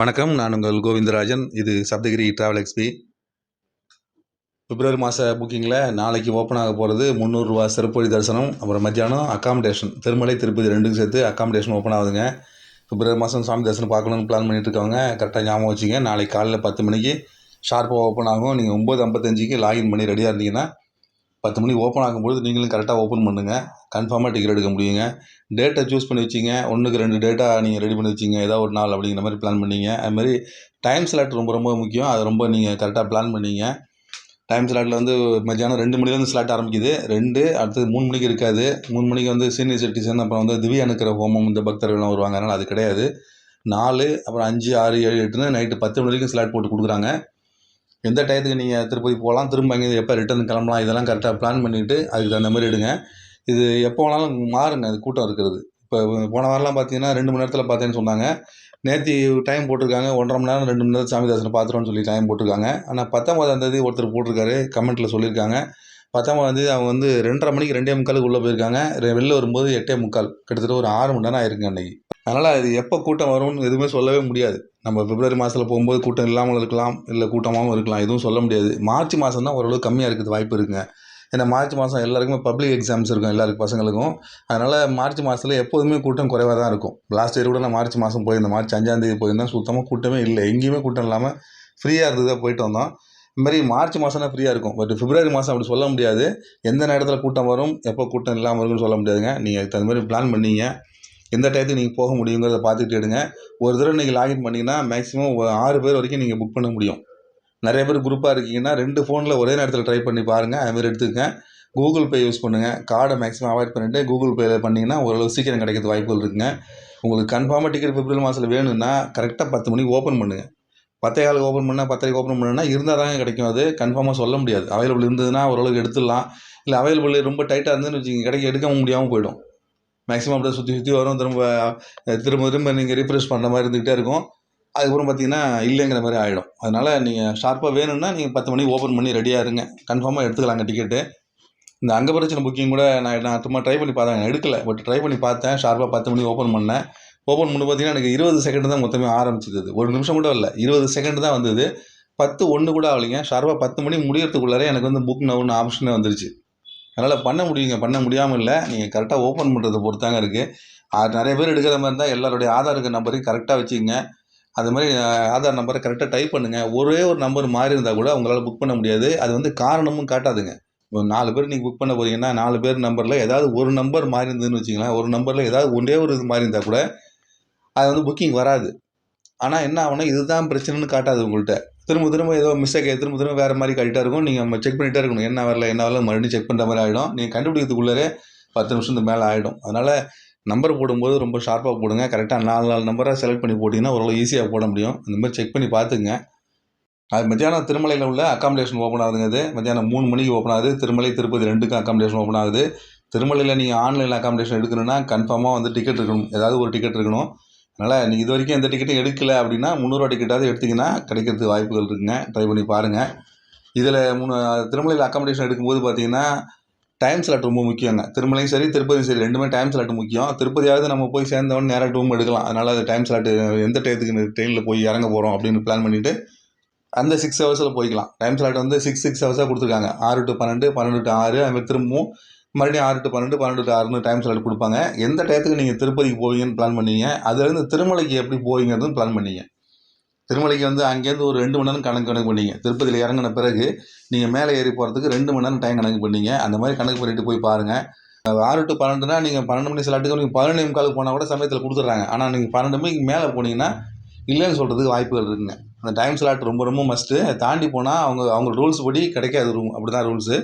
வணக்கம். நான் உங்கள் கோவிந்தராஜன். இது சப்தகிரி டிராவல் எக்ஸ்பி. பிப்ரவரி மாத புக்கிங்கில் நாளைக்கு ஓப்பன் ஆக போகிறது ரூ. 300 சிறப்பு வழி தரிசனம். அப்புறம் மத்தியானம் அக்காமடேஷன் திருமலை திருப்பதி ரெண்டுக்கும் சேர்த்து அக்காமடேஷன் ஓப்பன் ஆகுதுங்க. பிப்ரவரி மாதம் சாமி தரிசனம் பார்க்கணுன்னு பிளான் பண்ணிட்டு இருக்கவங்க கரெக்டாக ஞாபகம் வச்சுங்க. நாளைக்கு காலையில் 10 மணிக்கு ஷார்ப்பாக ஓப்பன் ஆகும். நீங்கள் 9:55க்கு லாகின் பண்ணி ரெடியாக இருந்தீங்கன்னா 10 மணிக்கு ஓப்பன் ஆகும்போது நீங்களும் கரெக்டாக ஓப்பன் பண்ணுங்கள். கன்ஃபார்மாக டிக்கெட் எடுக்க முடியுங்க. டேட்டை சூஸ் பண்ணி வச்சிங்க. 1க்கு 2 டேட்டா நீங்கள் ரெடி பண்ணி வச்சிங்க. ஏதாவது ஒரு நாள் அப்படிங்கிற மாதிரி பிளான் பண்ணிங்க. அதுமாதிரி டைம் ஸ்லாட் ரொம்ப ரொம்ப முக்கியம். அது ரொம்ப நீங்கள் கரெக்டாக பிளான் பண்ணிங்க. டைம் ஸ்லாட்டில் வந்து மத்தியானம் 2 மணிலேருந்து ஸ்லாட் ஆரம்பிக்குது. 2 அடுத்தது 3 மணிக்கு இருக்காது. 3 மணிக்கு வந்து சீனியர் சிட்டிசன், அப்புறம் வந்து திவ்ய அனுக்கிற ஹோமம் இந்த பக்தர்கள்லாம் வருவாங்க. அதனால் அது கிடையாது. 4 அப்புறம் 5 6 7 8ன்னு நைட்டு 10 மணி வரைக்கும் ஸ்லாட் போட்டு கொடுக்குறாங்க. எந்த டயத்துக்கு நீங்கள் திருப்பதி போகலாம், திரும்ப அங்கே எப்போ ரிட்டர்ன் கிளம்பலாம், இதெல்லாம் கரெக்டாக பிளான் பண்ணிவிட்டு அதுக்கு தகுந்த மாதிரி எடுங்க. இது எப்போ வேணாலும் மாறுங்க. அது கூட்டம் இருக்கிறது. இப்போ போன வாரம்லாம் பார்த்தீங்கன்னா 2 மணி நேரத்தில் பார்த்தேன்னு சொன்னாங்க. நேற்று டைம் போட்டிருக்காங்க 1.5 மணி நேரம் 2 மணி நேரம் சாமி தரிசனம் பார்த்துருவோன்னு சொல்லி டைம் போட்டிருக்காங்க. ஆனால் 19ஆம் தேதி ஒருத்தர் போட்டிருக்காரு, கமெண்ட்டில் சொல்லியிருக்காங்க. 19ஆம் தேதி அவங்க வந்து 2:30 மணிக்கு 2:45 உள்ளே போயிருக்காங்க. வெளில வரும்போது 8:45, கிட்டத்தட்ட ஒரு 6 மணி நேரம் ஆயிருக்குங்க அன்றைக்கி. அதனால் இது எப்போ கூட்டம் வரும்னு எதுவுமே சொல்லவே முடியாது. நம்ம பிப்ரவரி மாதத்தில் போகும்போது கூட்டம் இல்லாமல் இருக்கலாம், இல்லை கூட்டமாகவும் இருக்கலாம், எதுவும் சொல்ல முடியாது. மார்ச் மாதம் தான் ஓரளவு கம்மியாக இருக்கிறது வாய்ப்பு இருக்குங்க. ஏன்னா மார்ச் மாதம் எல்லாருக்குமே பப்ளிக் எக்ஸாம்ஸ் இருக்கும் எல்லாருக்கும் பசங்களுக்கும். அதனால் மார்ச் மாதத்தில் எப்போதுமே கூட்டம் குறைவாக தான் இருக்கும். லாஸ்ட் இயர் கூட நான் மார்ச் மாதம் போயிருந்தேன். மார்ச் 5ஆம் தேதி போயிருந்தேன். சுத்தமாக கூட்டமே இல்லை. எங்கேயுமே கூட்டம் இல்லாமல் ஃப்ரீயாக இருந்ததாக போயிட்டு வந்தோம். இதுமாதிரி மார்ச் மாதம்னா ஃப்ரீயாக இருக்கும். பட் பிப்ரவரி மாதம் அப்படி சொல்ல முடியாது. எந்த நேரத்தில் கூட்டம் வரும், எப்போ கூட்டம் இல்லாமல் இருக்குன்னு சொல்ல முடியாதுங்க. நீங்கள் அதுக்கு தகுந்த மாதிரி பிளான் பண்ணீங்க. எந்த டயத்துக்கு நீங்கள் போக முடியுங்கிறத பார்த்துக்கிட்டு எடுங்க. ஒரு தடவை நீங்கள் லாகின் பண்ணிங்கன்னா மேக்ஸிமம் 6 பேர் வரைக்கும் நீங்கள் புக் பண்ண முடியும். நிறைய பேர் குரூப்பாக இருக்கீங்கன்னா 2 ஃபோனில் ஒரே நேரத்தில் ட்ரை பண்ணி பாருங்கள். அதுமாதிரி எடுத்துக்கங்க. கூகுள் பே யூஸ் பண்ணுங்கள். கார்டை மேக்ஸிமம் அவாய்ட் பண்ணிவிட்டு கூகுள் பேயில் பண்ணிங்கன்னா ஓரளவு சீக்கிரம் கிடைக்கிறது வாய்ப்புகள் இருக்குங்க. உங்களுக்கு கன்ஃபார்மாக டிக்கெட் பிப்ரவரி மாதத்தில் வேணும்னா கரெக்டாக 10 மணிக்கு ஓப்பன் பண்ணுங்கள். 10:15 ஓப்பன் பண்ணால் 10:30 ஓப்பன் பண்ணுன்னா இருந்தால் தாங்க கிடைக்கும். அது கன்ஃபார்மாக சொல்ல முடியாது. அவைலபிள் இருந்ததுன்னா ஓரளவுக்கு எடுத்துடலாம். இல்லை அவைலபிள் ரொம்ப டைட்டாக இருந்துன்னு வச்சுக்கிங்க, எடுக்க முடியாமல் போயிடும். மேக்ஸிமம் அப்படியே சுற்றி சுற்றி வரும். திரும்ப திரும்ப நீங்கள் ரீஃப்ரெஷ் பண்ணுற மாதிரி இருந்துகிட்டே இருக்கும். அதுக்கப்புறம் பார்த்தீங்கன்னா இல்லைங்கிற மாதிரி ஆகிடும். அதனால் நீங்கள் ஷார்ப்பாக வேணும்னா நீங்கள் 10 மணிக்கு ஓப்பன் பண்ணி ரெடியாக இருங்க. கன்ஃபார்மாக எடுத்துக்கலாங்க டிக்கெட்டு. இந்த அங்கபிரதட்சணை புக்கிங் கூட நான் சும்மா ட்ரை பண்ணி பார்த்தேன், எடுக்கலை. பட் ட்ரை பண்ணி பார்த்தேன். ஷார்ப்பாக 10 மணிக்கு ஓப்பன் பண்ணேன். ஓப்பன் பண்ணி பார்த்தீங்கன்னா எனக்கு 20 செகண்ட் தான் மொத்தமே ஆரம்பிச்சிது. 1 நிமிஷம் கூட இல்லை, 20 செகண்ட் தான் வந்தது. 10:01 கூட ஆகலைங்க. ஷார்ப்பாக 10 மணி முடியறதுக்குள்ளாரே எனக்கு வந்து புக் நவுன்னு ஆப்ஷனே வந்துருச்சு. அதனால் பண்ண முடியுங்க, பண்ண முடியாமல் இல்லை. நீங்கள் கரெக்டாக ஓப்பன் பண்ணுறதை பொறுத்தாங்க இருக்குது. நிறைய பேர் எடுக்கிற மாதிரி இருந்தால் எல்லாருடைய ஆதார் நம்பரையும் கரெக்டாக வச்சுக்கங்க. அது மாதிரி ஆதார் நம்பரை கரெக்டாக டைப் பண்ணுங்கள். ஒரே ஒரு நம்பர் மாறி இருந்தால் கூட உங்களால் புக் பண்ண முடியாது. அது வந்து காரணமும் காட்டாதுங்க. இப்போ 4 பேர் நீங்கள் புக் பண்ண போகிறீங்கன்னா 4 பேர் நம்பரில் ஏதாவது ஒரு நம்பர் மாறி இருந்ததுன்னு வச்சிங்களேன், ஒரு நம்பரில் ஏதாவது ஒன்றே ஒரு இது மாறி இருந்தால் கூட அது வந்து புக்கிங் வராது. ஆனால் என்ன ஆகும்னா இதுதான் பிரச்சனைன்னு காட்டாது உங்கள்கிட்ட. திரும்ப திரும்ப ஏதோ மிஸ்டேக் திரும்ப திரும்ப வேறு மாதிரி காட்டிகிட்டே இருக்கும். நீங்கள் செக் பண்ணிகிட்டே இருக்கணும். என்ன வரல மறுபடியும் செக் பண்ணுற மாதிரி ஆகிடும். நீங்கள் கண்டுபிடிக்கிறதுக்குள்ளே 10 நிமிஷத்துக்கு மேலே ஆகிடும். அதனால் நம்பர் போடும்போது ரொம்ப ஷார்ப்பாக போடுங்க. கரெக்டாக 4 நம்பரை செலக்ட் பண்ணி போட்டிங்கன்னா ஓரளவு ஈஸியாக போட முடியும். அந்த மாதிரி செக் பண்ணி பார்த்துங்க. அது மத்தியானம் திருமலையில் உள்ள அக்காமடேஷன் ஓப்பன் ஆகுதுங்க. அது மத்தியானம் 3 மணிக்கு ஓப்பன் ஆகுது. திருமலை திருப்பதி 2க்கும் அக்காமடேஷன் ஓப்பன் ஆகுது. திருமலையில் நீங்கள் ஆன்லைனில் அக்காமடேஷன் எடுக்கணும்னா கன்ஃபார்மாக வந்து டிக்கெட் இருக்கணும். ஏதாவது ஒரு டிக்கெட் இருக்கணும். அதனால் நீங்கள் இது வரைக்கும் எந்த டிக்கெட்டும் எடுக்கலை அப்படின்னா 300 டிக்கெட்டாவது எடுத்திங்கன்னா கிடைக்கிறதுக்கு வாய்ப்புகள் இருக்குங்க. ட்ரை பண்ணி பாருங்கள். இதில் திருமலையில் அக்காமடேஷன் எடுக்கும்போது பார்த்தீங்கன்னா டைம் ஸ்லாட் ரொம்ப முக்கியங்க. திருமலையும் சரி திருப்பதியும் சரி ரெண்டுமே டைம் ஸ்லாட் முக்கியம். திருப்பதியாவது நம்ம போய் சேர்ந்தவொடனே நேராக ரூம் எடுக்கலாம். அதனால் அது டைம் ஸ்லாட்டு எந்த டயத்துக்கு ட்ரெயினில் போய் இறங்க போகிறோம் அப்படின்னு பிளான் பண்ணிவிட்டு அந்த 6 ஹவர்ஸில் போய்க்கலாம். டைம் ஸ்லாட் வந்து 6 ஹவர்ஸாக கொடுத்துருக்காங்க. 6 to 12, 12 to 6, அதுமாதிரி திரும்பவும் மறுபடியும் 6 to 12, 12 to 6ன்னு டைம் ஸ்லாட் கொடுப்பாங்க. எந்த டயத்துக்கு நீங்கள் திருப்பதிக்கு போவீங்கன்னு பிளான் பண்ணீங்க. அதுலேருந்து திருமலைக்கு எப்படி போவீங்கிறதும் பிளான் பண்ணீங்க. திருமலைக்கு வந்து அங்கேருந்து ஒரு 2 மணி நேரம் கணக்கு பண்ணீங்க. திருப்பதியில் இறங்கின பிறகு நீங்கள் மேலே ஏறி போகிறதுக்கு 2 மணி நேரம் டைம் கணக்கு பண்ணீங்க. அந்த மாதிரி கணக்கு பண்ணிட்டு போய் பாருங்கள். 6 to 12னா நீங்கள் 12 மணி ஸ்லாட்டுக்கு நீங்கள் 11:45 போனால் கூட சமயத்தில் கொடுத்துட்றாங்க. ஆனால் நீங்கள் 12 மணிக்கு மேலே போனீங்கன்னா இல்லைன்னு சொல்கிறதுக்கு வாய்ப்புகள் இருக்குங்க. அந்த டைம் ஸ்லாட் ரொம்ப ரொம்ப மஸ்ட்டு. தாண்டி போனால் அவங்க ரூல்ஸ் படி கிடைக்காது ரூம். அப்படி தான் ரூல்ஸு.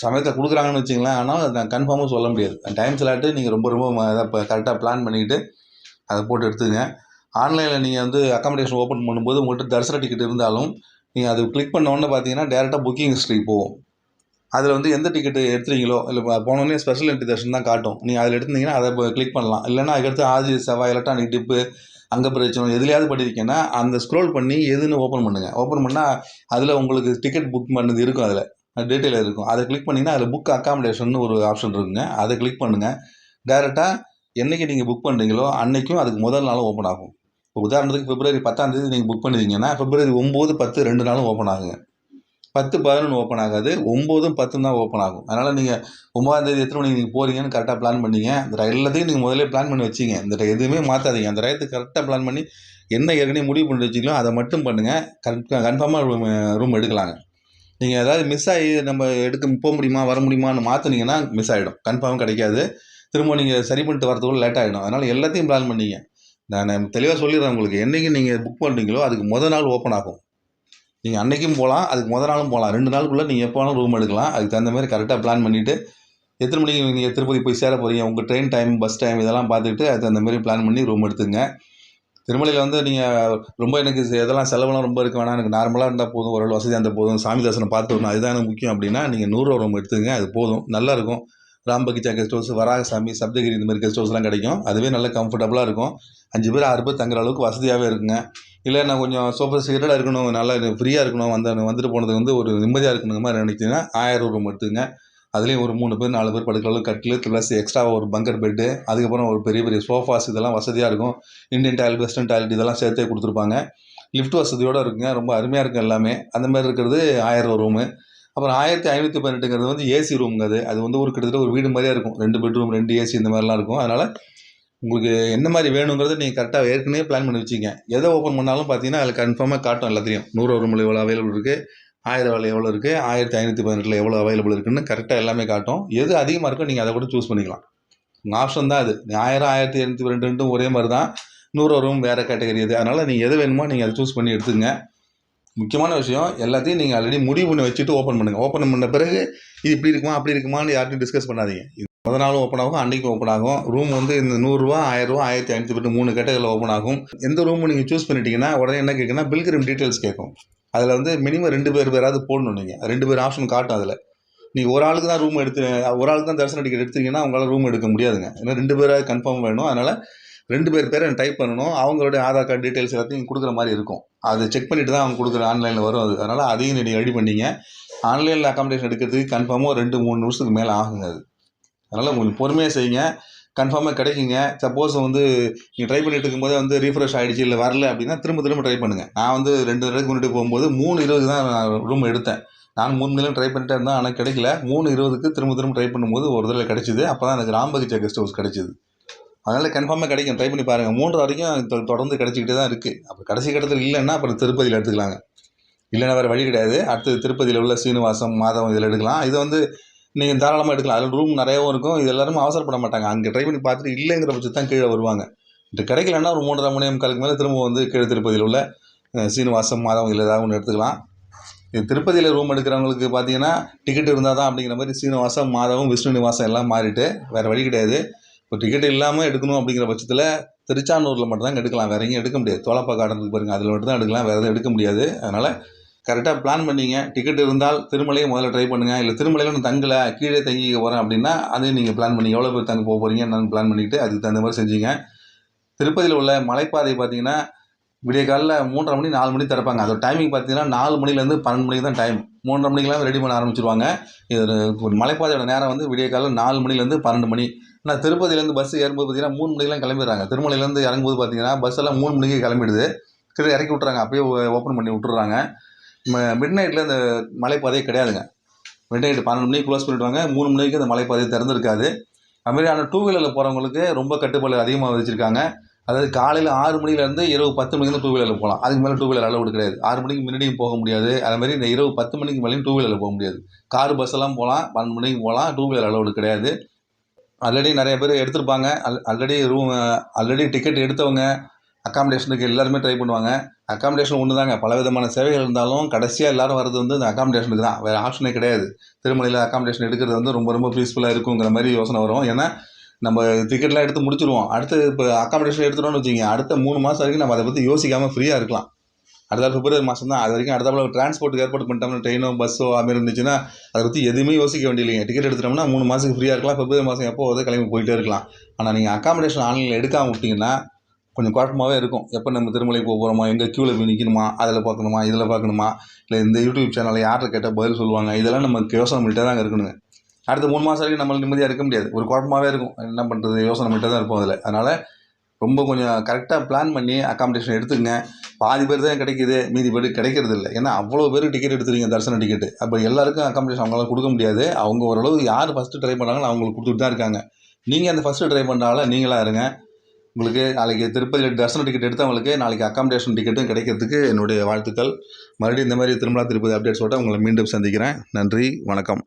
சமயத்தில் கொடுக்குறாங்கன்னு வச்சிங்களேன். ஆனால் அதை நான் கன்ஃபார்மாக சொல்ல முடியாது. டைம் ஸ்லாட்டு நீங்கள் ரொம்ப ரொம்ப இப்போ கரெக்டாக பிளான் பண்ணிக்கிட்டு அதை போட்டு எடுத்துங்க. ஆன்லைனில் நீங்கள் வந்து அக்காமடேஷன் ஓப்பன் பண்ணும்போது உங்கள்கிட்ட தரிசன டிக்கெட் இருந்தாலும் நீங்கள் அது கிளிக் பண்ணோன்னே பார்த்தீங்கன்னா டேரெக்டாக புக்கிங் ஹிஸ்ட்ரிக்கு போகும். அதில் வந்து எந்த டிக்கெட்டு எடுத்துறீங்களோ இல்லை போனோடனே ஸ்பெஷல் என்ட்ரி தரிசனம் தான் காட்டும். நீங்கள் அதில் எடுத்திங்கன்னா அதை கிளிக் பண்ணலாம். இல்லைன்னா அதுக்கடுத்து ஆதி செவ்வாய் எலக்ட்ரானிக் டிப்பு அங்கே பிரச்சனை எதுலையாவது பண்ணியிருக்கேன்னா அந்த ஸ்க்ரோல் பண்ணி எதுன்னு ஓப்பன் பண்ணுங்கள். ஓப்பன் பண்ணால் அதில் உங்களுக்கு டிக்கெட் புக் பண்ணது இருக்கும். அதில் டீட்டெயில் இருக்கும். அதை கிளிக் பண்ணிங்கன்னா அதில் புக் அக்காமடேஷன் ஒரு ஆப்ஷன் இருக்குங்க. அதை கிளிக் பண்ணுங்கள். டேரெக்டாக என்றைக்கு நீங்கள் புக் பண்ணுறீங்களோ அன்றைக்கும் அதுக்கு முதல் நாளும் ஓப்பன் ஆகும். இப்போ உதாரணத்துக்கு பிப்ரவரி 10ஆம் தேதி நீங்கள் புக் பண்ணுவீங்கன்னா பிப்ரவரி 9, 10 2 நாளும் ஓப்பன் ஆகுங்க. 10, 11 ஓப்பன் ஆகாது. 9ம் 10ம் தான் ஓப்பன் ஆகும். அதனால் நீங்கள் 9ஆம் தேதி எத்தனை மணிக்கு நீங்கள் போகிறீங்கன்னு கரெக்டாக பிளான் பண்ணிங்க. இந்த எல்லாத்தையும் நீங்கள் முதல்ல பிளான் பண்ணி வச்சிங்க. இந்த எதுவுமே மாற்றாதீங்க. அந்த டயத்துக்கு கரெக்டாக பிளான் பண்ணி என்ன ஏற்கனவே முடிவு பண்ணி வச்சிங்களோ அதை மட்டும் பண்ணுங்கள். கன்ஃபார்மாக ரூம் எடுக்கலாங்க. நீங்கள் ஏதாவது மிஸ் ஆகி நம்ம போக முடியுமா வர முடியுமான்னு மாற்றினீங்கன்னா மிஸ் ஆகிடும். கன்ஃபார்ம் கிடைக்காது. திரும்ப நீங்கள் சரி பண்ணிட்டு வரதுக்குள்ள லேட் ஆகிடும். அதனால் எல்லாத்தையும் பிளான் பண்ணிங்க. நான் தெளிவாக சொல்லிடுறேன் உங்களுக்கு. என்றைக்கு நீங்கள் புக் பண்ணுறீங்களோ அதுக்கு முதல் நாள் ஓப்பன் ஆகும். நீங்கள் அன்றைக்கும் போகலாம், அதுக்கு முதல் நாளும் போகலாம். 2 நாளுக்குள்ளே நீங்கள் எப்போ வேணாலும் ரூம் எடுக்கலாம். அதுக்கு தகுந்த மாதிரி கரெக்டாக பிளான் பண்ணிவிட்டு எத்தனை மணிக்கு நீங்கள் திருப்பதி போய் சேர போகிறீங்க, உங்கள் ட்ரெயின் டைம், பஸ் டைம் இதெல்லாம் பார்த்துக்கிட்டு அதுக்கு தகுந்த மாதிரி பிளான் பண்ணி ரூம் எடுத்துங்க. திருமலையில் வந்து நீங்கள் ரொம்ப எனக்கு எதெல்லாம் செலவெல்லாம் ரொம்ப இருக்க வேணாம், எனக்கு நார்மலாக இருந்தால் போதும், ஒரு வசதியாக இருந்தால் போதும், சாமி தரிசனம் பார்த்து வரணும், அதுதான் எனக்கு முக்கியம் அப்படின்னா நீங்கள் 100 ரூம் எடுத்துங்க. அது போதும், நல்லாயிருக்கும். ராம்பகிச்சா கெஸ்ட் ஹவுஸ், வராகசாமி, சப்தகிரி இந்த மாதிரி கெஸ்ட் ஹவுஸ்லாம் கிடைக்கும். அதுவே நல்ல கம்ஃபர்டபுளாக இருக்கும். 5 பேர் 6 பேர் தங்குற அளவுக்கு வசதியாகவே இருக்குங்க. இல்லை நான் கொஞ்சம் சோஃபிஸ்டிகேட்டடாக இருக்கணும், நல்லா ஃப்ரீயாக இருக்கணும், வந்துட்டு போனது வந்து ஒரு நிம்மதியாக இருக்கணுங்க மாதிரி நினைச்சிங்கன்னா 1000 ரூம் எடுத்துங்க. அதுலேயும் ஒரு 3 பேர் 4 பேர் படுக்கிற அளவுக்கு கட்டில் ப்ளஸ் எக்ஸ்ட்ராவாக ஒரு பங்கர் பெட்டு, அதுக்கப்புறம் ஒரு பெரிய பெரிய சோஃபாஸ், இதெல்லாம் வசதியாக இருக்கும். இந்தியன் டாய்லெட், வெஸ்டர்ன் டாய்லெட் இதெல்லாம் சேர்த்தே கொடுத்துருப்பாங்க. லிஃப்ட் வசதியோடு இருக்குங்க. ரொம்ப அருமையாக இருக்கும் எல்லாமே. அந்த மாதிரி இருக்கிறது 1000 ரூமு. அப்புறம் 1518ங்கிறது வந்து ஏசி ரூமுங்க. அது வந்து ஒரு கிட்டத்தட்ட ஒரு வீடு மாதிரியே இருக்கும். 2 பெட்ரூம், 2 ஏசி இந்த மாதிரிலாம் இருக்கும். அதனால் உங்களுக்கு என்ன மாதிரி வேணுங்கிறத நீங்கள் கரெக்டாக ஏற்கனவே பிளான் பண்ணி வச்சுங்க. எதை ஓப்பன் பண்ணாலும் பார்த்தீங்கன்னா அதில் கன்ஃபார்மாக காட்டும் எல்லாத்தையும். 100 ரூமில் எவ்வளோ அவைலபிள் இருக்குது, 1000 எவ்வளோ இருக்குது, 1518 எவ்வளோ அவைலபிள் இருக்குதுன்னு கரெக்டாக எல்லாமே காட்டும். எது அதிகமாக இருக்கோ நீங்கள் அதை கூட சூஸ் பண்ணிக்கலாம். உங்கள் ஆப்ஷன் தான் அது. 1000, 1822 ஒரே மாதிரி தான். 100 ரூம் வேறு கேட்டகரி அது. அதனால் நீங்கள் எது வேணுமோ நீங்கள் அதை சூஸ் பண்ணி எடுத்துங்க. முக்கியமான விஷயம், எல்லாத்தையும் நீங்கள் ஆல்ரெடி முடிவு பண்ணி வச்சுட்டு ஓப்பன் பண்ணுங்கள். ஓப்பன் பண்ண பிறகு இது இப்படி இருக்குமா அப்படி இருக்குமான்னு யார்ட்டையும் டிஸ்கஸ் பண்ணாதீங்க. இது முதல் நாளும் ஓப்பன் ஆகும், அன்றைக்கும் ஓப்பன் ஆகும். ரூம் வந்து இந்த 100 ரூபா, 1000 ரூபா, 1518 3 கேட்டகரியில் ஓப்பன் ஆகும். எந்த ரூம் நீங்கள் சூஸ் பண்ணிட்டீங்கன்னா உடனே என்ன கேட்குன்னா பில்கிரிம் டீட்டெயில்ஸ் கேட்கும். அதில் வந்து மினிமம் 2 பேராவது போடணும். நீங்கள் 2 பேர் ஆப்ஷன் காட்டும். அதில் நீங்கள் ஒரு ஆளுக்கு தான் ரூம் ஒரு ஆளுக்கு தான் தரிசன டிக்கெட் எடுத்தீங்கன்னா உங்களால் ரூம் எடுக்க முடியாதுங்க. ஏன்னா 2 பேராக கன்ஃபார்ம் வேணும். அதனால் 2 பேரை டைப் பண்ணணும். அவங்களுடைய ஆதார் கார்டு டீட்டெயில்ஸ் எல்லாத்தையும் கொடுக்குற மாதிரி இருக்கும். அதை செக் பண்ணிவிட்டு தான் அவங்க கொடுக்குற ஆன்லைனில் வரும் அது. அதனால் அதையும் நீங்கள் ரெடி பண்ணிங்க. ஆன்லைனில் அக்காமடேஷன் எடுக்கிறதுக்கு கன்ஃபார்மாக 2-3 நிமிஷத்துக்கு மேலே ஆகுங்க அது. அதனால் உங்களுக்கு பொறுமையாக செய்யுங்க, கன்ஃபார்மாக கிடைக்குங்க. சப்போஸ் வந்து நீங்கள் ட்ரை பண்ணிட்டு இருக்கும்போதே வந்து ரீஃப்ரெஷ் ஆகிடுச்சு இல்லை வரல அப்படின்னா திரும்ப ட்ரை பண்ணுங்கள். நான் வந்து 2 தடவைக்கு முன்னாடி போகும்போது 3:20 தான் நான் ரூம் எடுத்தேன். நான் 3 மணிலாம் ட்ரை பண்ணிட்டே இருந்தேன், ஆனால் கிடைக்கல. 3:20க்கு திரும்ப ட்ரை பண்ணும்போது ஒரு தடவை கிடச்சிது. அப்போ தான் எனக்கு ராம்பகிச்சா கெஸ்ட் ஹவுஸ் கிடச்சிது. அதனால் கன்ஃபார்மாக கிடைக்கும். ட்ரை பண்ணி பாருங்கள். 3 வரைக்கும் தொடர்ந்து கிடச்சிக்கிட்டே தான் இருக்குது. அப்போ கடைசி கட்டத்தில் இல்லைன்னா அப்புறம் திருப்பதியில் எடுத்துக்கலாங்க. இல்லைன்னா வேறு வழி கிடையாது. அடுத்தது திருப்பதியில் உள்ள சீனிவாசம், மாதவம் இதில் எடுக்கலாம். இது வந்து நீங்கள் தாராளமாக எடுக்கலாம். அதில் ரூம் நிறையாவும் இருக்கும். இது எல்லாருமே அவசரப்பட மாட்டாங்க. அங்கே ட்ரை பண்ணி பார்த்துட்டு இல்லைங்கிற பட்சத்து தான் கீழே வருவாங்க. இது கிடைக்கலன்னா ஒரு 3:30 3:45 மேலே திரும்ப வந்து கீழே திருப்பதியில் உள்ள சீனிவாசம், மாதவம் இதில் ஏதாவது ஒன்று எடுத்துக்கலாம். இது திருப்பதியில் ரூம் எடுக்கிறவங்களுக்கு பார்த்தீங்கன்னா டிக்கெட் இருந்தால் தான் அப்படிங்கிற மாதிரி சீனிவாசம், மாதவம், விஷ்ணு நிவாசம் எல்லாம் மாறிட்டு வேறு வழி கிடையாது. இப்போ டிக்கெட் இல்லாமல் எடுக்கணும் அப்படிங்கிற பட்சத்தில் திருச்சானூரில் மட்டும்தான் எடுக்கலாம். வேறு எங்கேயும் எடுக்க முடியாது. தோலப்பா கார்டன் பாருங்கள், அதில் மட்டும் தான் எடுக்கலாம். வேறு எதுவும் எடுக்க முடியாது. அதனால் கரெக்டாக பிளான் பண்ணிங்க. டிக்கெட் இருந்தால் திருமலையை முதல்ல ட்ரை பண்ணுங்கள். இல்லை திருமலையில் நான் தங்கலை, கீழே தங்கிக்க போகிறேன் அப்படின்னா அதையும் நீங்கள் பிளான் பண்ணி எவ்வளோ பேர் தங்க போக போகிறீங்க என்னன்னு பிளான் பண்ணிவிட்டு அதுக்கு தகுந்த மாதிரி செஞ்சீங்க. திருப்பதியில் உள்ள மலைப்பாதை பார்த்தீங்கன்னா விடிய காலையில் 3:30 மணி 4 மணி திறப்பாங்க. அதோட டைமிங் பார்த்தீங்கன்னா 4 மணிலேருந்து 12 மணிக்கு தான் டைம். 3:30 மணிக்கெலாம் ரெடி பண்ண ஆரம்பிச்சிருவாங்க. இது மலைப்பாதையோட நேரம் வந்து விடிய காலையில் 4 மணிலேருந்து 12 மணி. ஆனால் திருப்பதியிலேருந்து பஸ் ஏறும்போது பார்த்தீங்கன்னா 3 மணிக்கெலாம் கிளம்பிடுறாங்க. திருமலையிலேருந்து இறங்கும்போது பார்த்தீங்கன்னா பஸ் எல்லாம் 3 மணிக்கு கிளம்பிடுது. கீழே இறக்கி விட்றாங்க, அப்பயே ஓப்பன் பண்ணி விட்டுறாங்க. மிட் நைட்டில் இந்த மலைப்பாதையே கிடையாதுங்க. மிட் நைட்டு 12 மணிக்கு க்ளோஸ் பண்ணிவிடுவாங்க. 3 மணிக்கு அந்த மலைப்பாதையை திறந்துருக்காது. அதுமாதிரி ஆனால் 2 வீலரில் போகிறவங்களுக்கு ரொம்ப கட்டுப்பாடு அதிகமாக வச்சுருக்காங்க. அதாவது காலையில் 6 மணிலேருந்து இரவு 10 மணிக்கு தான் 2 வீலரில் போகலாம். அதுக்கு மேலே 2 வீலர் அலோடு கிடையாது. 6 மணிக்கு முன்னாடியும் போக முடியாது. அதுமாதிரி இந்த இரவு 10 மணிக்கு மேலேயும் 2 வீலரில் போக முடியாது. கார் பஸ்ஸெல்லாம் போகலாம், 12 மணிக்கு போகலாம். 2 வீலர் அலோடு கிடையாது. ஆல்ரெடி நிறைய பேர் எடுத்திருப்பாங்க. ஆல்ரெடி டிக்கெட் எடுத்தவங்க அக்காமடேஷனுக்கு எல்லாருமே ட்ரை பண்ணுவாங்க. அக்காமடேஷன் ஒன்று தாங்க, பல விதமான சேவைகள் இருந்தாலும் கடைசியாக எல்லோரும் வர்றது வந்து இந்த அக்காமடேஷனுக்கு தான். வேறு ஆப்ஷனே கிடையாது. திருமலையில் அக்காமடேஷன் எடுக்கிறது வந்து ரொம்ப ரொம்ப பீஸ்ஃபுல்லாக இருக்குங்கிற மாதிரி யோசனை வரும். ஏன்னா நம்ம டிக்கெட்லாம் எடுத்து முடிச்சுடுவோம். அடுத்து இப்போ அக்காமடேஷன் எடுத்துட்டோம்னு வச்சுக்கிங்க, அடுத்த 3 மாதம் வரைக்கும் நம்ம அதை பற்றி யோசிக்காமல் ஃப்ரீயாக இருக்கலாம். அடுத்த பிப்ரவரி மாதம் தான். அது வரைக்கும் அடுத்தாப்புல டிரான்ஸ்போர்ட்டுக்கு ஏற்பாடு பண்ணிட்டோம்னா ட்ரெயினோ பஸ்ஸோ அதுமாரி இருந்துச்சுன்னா அதை பற்றி எதுவுமே யோசிக்க வேண்டியதில்லைங்க. டிக்கெட் எடுத்துட்டோம்னா 3 மாதத்துக்கு ஃப்ரீயாக இருக்கலாம். பிப்ரவரி மாதம் எப்போ வந்து கிளம்பி போயிட்டே இருக்கலாம். ஆனால் நீங்கள் அக்காமடேஷன் ஆன்லைனில் எடுக்காமல் விட்டிங்கன்னா கொஞ்சம் குழப்பமாகவே இருக்கும். எப்போ நம்ம திருமலை போக போகிறோமா, எங்கே க்யூவில் போய் நிற்கணுமா, அதில் பார்க்கணுமா, இதில் பார்க்கணுமா, இல்லை இந்த யூடியூப் சேனலில் யார்கிட்ட கேட்டால் பதில் சொல்லுவாங்க, இதெல்லாம் நமக்கு யோசனை பண்ணிட்டே தான் இருக்கணுங்க. அடுத்த 3 மாதம் வரைக்கும் நம்மளுக்கு நிம்மதியாக இருக்க முடியாது. ஒரு குழப்பமாகவே இருக்கும். என்ன பண்ணுறது, யோசனை பண்ணிட்டே தான் இருப்போம் அதில். அதனால் ரொம்ப கொஞ்சம் கரெக்டாக பிளான் பண்ணி அக்காமடேஷன் எடுத்துக்கங்க. பாதி பேர் தான் கிடைக்குது, மீதி பேருக்கு கிடைக்கிறது இல்லை. ஏன்னா அவ்வளோ பேருக்கு டிக்கெட் எடுத்துருக்கீங்க, தரிசன டிக்கெட்டு. அப்போ எல்லாருக்கும் அக்காமடேஷன் அவங்களால கொடுக்க முடியாது. அவங்க ஓரளவு யார் ஃபஸ்ட்டு ட்ரை பண்ணாங்களோ அவங்களுக்கு கொடுத்துட்டு தான் இருக்காங்க. நீங்கள் அந்த ஃபஸ்ட்டு ட்ரை பண்ணுறாங்கள நீங்களாக இருங்க. உங்களுக்கு நாளைக்கு திருப்பதி தரிசன டிக்கெட் எடுத்தவங்களுக்கு நாளைக்கு அக்காமடேஷன் டிக்கெட்டும் கிடைக்கிறதுக்கு என்னுடைய வாழ்த்துக்கள். மறுபடியும் இந்த மாதிரி திருமலா திருப்பதி அப்டேட்ஸோட உங்களை மீண்டும் சந்திக்கிறேன். நன்றி, வணக்கம்.